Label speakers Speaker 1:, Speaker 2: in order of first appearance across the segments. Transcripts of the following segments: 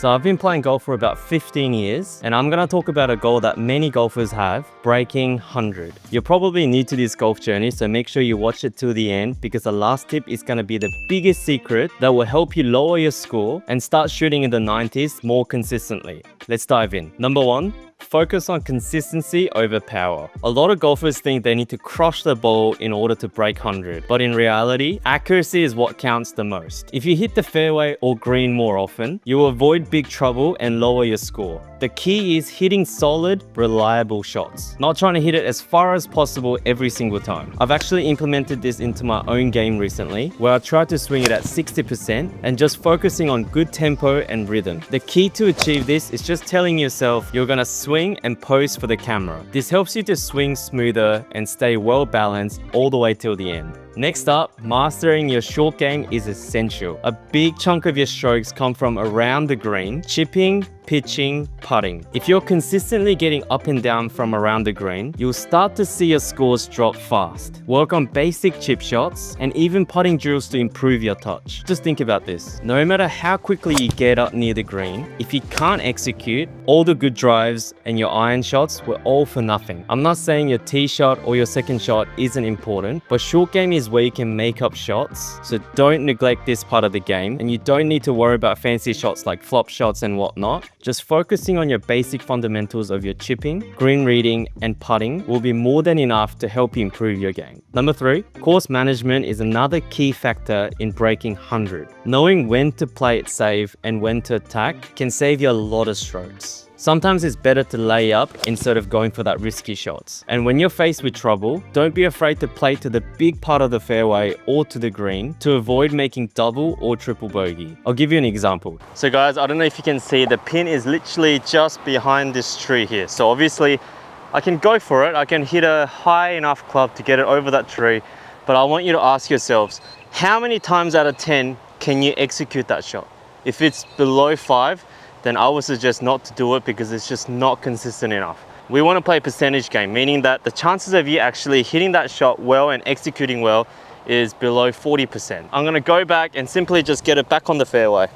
Speaker 1: So I've been playing golf for about 15 years, and I'm gonna talk about a goal that many golfers have, breaking 100. You're probably new to this golf journey, so make sure you watch it till the end because the last tip is gonna be the biggest secret that will help you lower your score and start shooting in the 90s more consistently. Let's dive in. Number 1, focus on consistency over power. A lot of golfers think they need to crush the ball in order to break 100, but in reality, accuracy is what counts the most. If you hit the fairway or green more often, you will avoid big trouble and lower your score. The key is hitting solid, reliable shots, not trying to hit it as far as possible every single time. I've actually implemented this into my own game recently, where I tried to swing it at 60% and just focusing on good tempo and rhythm. The key to achieve this is just telling yourself you're gonna swing and pose for the camera. This helps you to swing smoother and stay well balanced all the way till the end. Next up, mastering your short game is essential. A big chunk of your strokes come from around the green, chipping, pitching, putting. If you're consistently getting up and down from around the green, you'll start to see your scores drop fast. Work on basic chip shots and even putting drills to improve your touch. Just think about this. No matter how quickly you get up near the green, if you can't execute, all the good drives and your iron shots were all for nothing. I'm not saying your tee shot or your second shot isn't important, but short game is where you can make up shots, so don't neglect this part of the game, and you don't need to worry about fancy shots like flop shots and whatnot. Just focusing on your basic fundamentals of your chipping, green reading, and putting will be more than enough to help you improve your game. Number 3, course management is another key factor in breaking 100. Knowing when to play it safe and when to attack can save you a lot of strokes. Sometimes it's better to lay up instead of going for that risky shots. And when you're faced with trouble, don't be afraid to play to the big part of the fairway or to the green to avoid making double or triple bogey. I'll give you an example. So guys, I don't know if you can see, the pin is literally just behind this tree here. So obviously I can go for it. I can hit a high enough club to get it over that tree. But I want you to ask yourselves, how many times out of 10 can you execute that shot? If it's below 5, then I would suggest not to do it because it's just not consistent enough. We want to play a percentage game, meaning that the chances of you actually hitting that shot well and executing well is below 40%. I'm going to go back and simply just get it back on the fairway.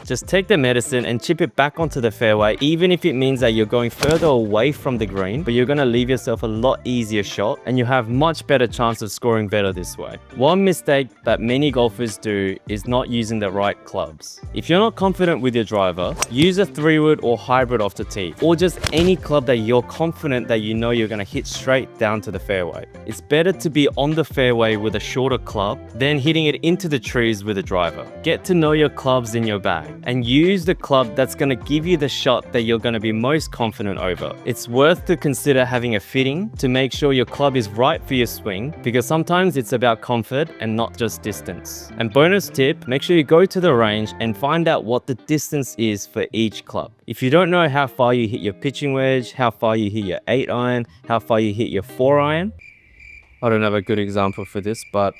Speaker 1: Just take the medicine and chip it back onto the fairway, even if it means that you're going further away from the green, but you're going to leave yourself a lot easier shot and you have much better chance of scoring better this way. One mistake that many golfers do is not using the right clubs. If you're not confident with your driver, use a 3-wood or hybrid off the tee, or just any club that you're confident that you know you're going to hit straight down to the fairway. It's better to be on the fairway with a shorter club than hitting it into the trees with a driver. Get to know your clubs in your bag and use the club that's going to give you the shot that you're going to be most confident over. It's worth to consider having a fitting to make sure your club is right for your swing, because sometimes it's about comfort and not just distance. And bonus tip, make sure you go to the range and find out what the distance is for each club. If you don't know how far you hit your pitching wedge, how far you hit your 8-iron, how far you hit your 4-iron, I don't have a good example for this, but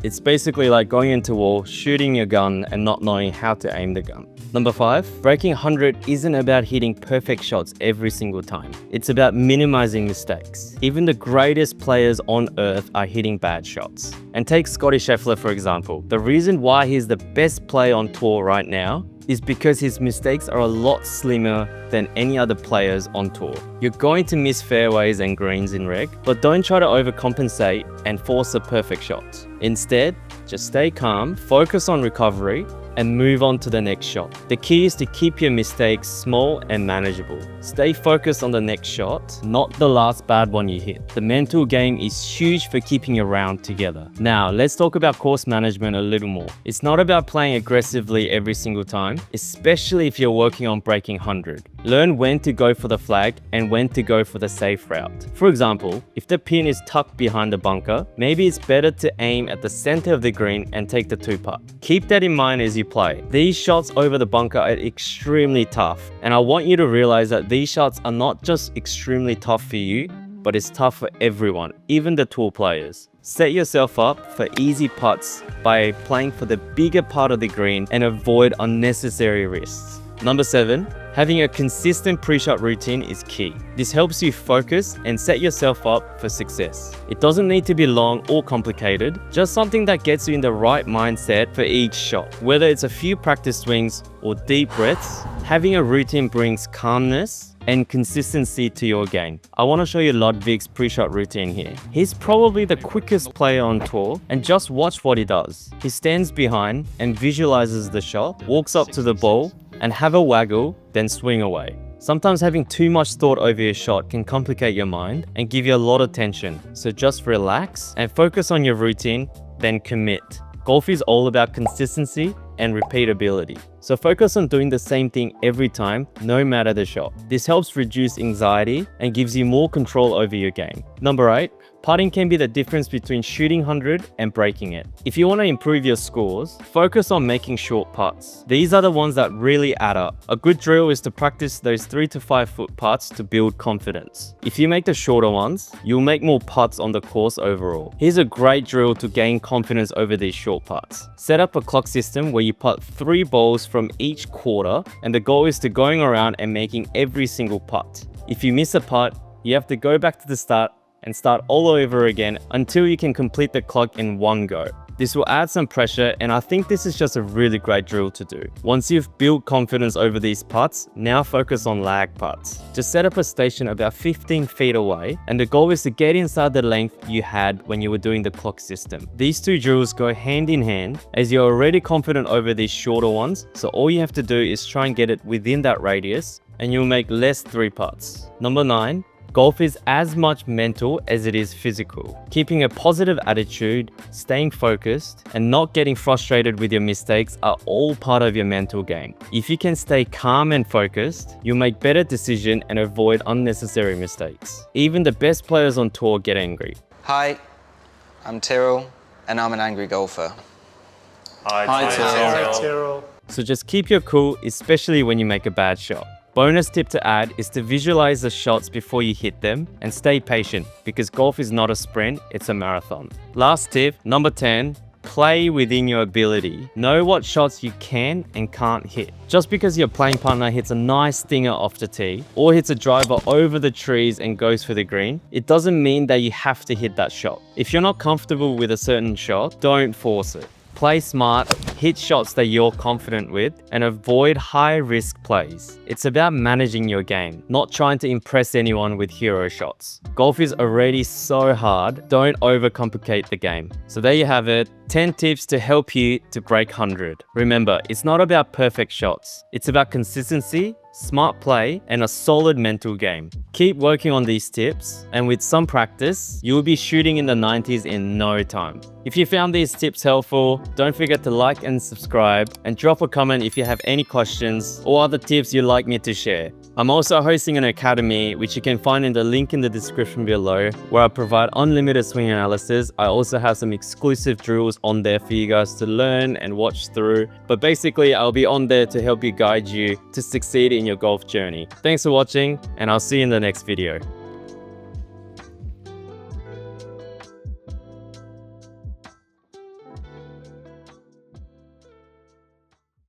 Speaker 1: it's basically like going into a wall, shooting your gun and not knowing how to aim the gun. Number 5, breaking 100 isn't about hitting perfect shots every single time. It's about minimizing mistakes. Even the greatest players on earth are hitting bad shots. And take Scottie Scheffler for example. The reason why he's the best player on tour right now is because his mistakes are a lot slimmer than any other players on tour. You're going to miss fairways and greens in reg, but don't try to overcompensate and force a perfect shot. Instead, just stay calm, focus on recovery, and move on to the next shot. The key is to keep your mistakes small and manageable. Stay focused on the next shot, not the last bad one you hit. The mental game is huge for keeping your round together. Now, let's talk about course management a little more. It's not about playing aggressively every single time, especially if you're working on breaking 100. Learn when to go for the flag and when to go for the safe route. For example, if the pin is tucked behind the bunker, maybe it's better to aim at the center of the green and take the 2-putt. Keep that in mind as you play. These shots over the bunker are extremely tough, and I want you to realize that these shots are not just extremely tough for you, but it's tough for everyone, even the tour players. Set yourself up for easy putts by playing for the bigger part of the green and avoid unnecessary risks. Number 7, having a consistent pre-shot routine is key. This helps you focus and set yourself up for success. It doesn't need to be long or complicated, just something that gets you in the right mindset for each shot. Whether it's a few practice swings or deep breaths, having a routine brings calmness and consistency to your game. I want to show you Ludwig's pre-shot routine here. He's probably the quickest player on tour, and just watch what he does. He stands behind and visualizes the shot, walks up to the ball and have a waggle, then swing away. Sometimes having too much thought over your shot can complicate your mind and give you a lot of tension. So just relax and focus on your routine, then commit. Golf is all about consistency and repeatability. So focus on doing the same thing every time, no matter the shot. This helps reduce anxiety and gives you more control over your game. Number 8, putting can be the difference between shooting 100 and breaking it. If you want to improve your scores, focus on making short putts. These are the ones that really add up. A good drill is to practice those 3 to 5 foot putts to build confidence. If you make the shorter ones, you'll make more putts on the course overall. Here's a great drill to gain confidence over these short putts. Set up a clock system where you putt 3 balls from each quarter, and the goal is to going around and making every single putt. If you miss a putt, you have to go back to the start and start all over again until you can complete the clock in one go. This will add some pressure, and I think this is just a really great drill to do. Once you've built confidence over these putts, now focus on lag putts. Just set up a station about 15 feet away, and the goal is to get inside the length you had when you were doing the clock system. These two drills go hand in hand as you're already confident over these shorter ones, so all you have to do is try and get it within that radius, and you'll make less 3 putts. Number 9, golf is as much mental as it is physical. Keeping a positive attitude, staying focused, and not getting frustrated with your mistakes are all part of your mental game. If you can stay calm and focused, you'll make better decisions and avoid unnecessary mistakes. Even the best players on tour get angry.
Speaker 2: Hi, I'm Tyrrell, and I'm an angry golfer.
Speaker 3: Hi, Tyrrell.
Speaker 1: So just keep your cool, especially when you make a bad shot. Bonus tip to add is to visualize the shots before you hit them and stay patient, because golf is not a sprint, it's a marathon. Last tip, number 10, play within your ability. Know what shots you can and can't hit. Just because your playing partner hits a nice stinger off the tee or hits a driver over the trees and goes for the green, it doesn't mean that you have to hit that shot. If you're not comfortable with a certain shot, don't force it. Play smart, hit shots that you're confident with, and avoid high-risk plays. It's about managing your game, not trying to impress anyone with hero shots. Golf is already so hard, don't overcomplicate the game. So there you have it, 10 tips to help you to break 100. Remember, it's not about perfect shots. It's about consistency, smart play, and a solid mental game. Keep working on these tips, and with some practice, you'll be shooting in the 90s in no time. If you found these tips helpful, don't forget to like and subscribe, and drop a comment if you have any questions or other tips you'd like me to share. I'm also hosting an academy, which you can find in the link in the description below, where I provide unlimited swing analysis. I also have some exclusive drills on there for you guys to learn and watch through. But basically, I'll be on there to help you guide you to succeed in your golf journey. Thanks for watching, and I'll see you in the next video.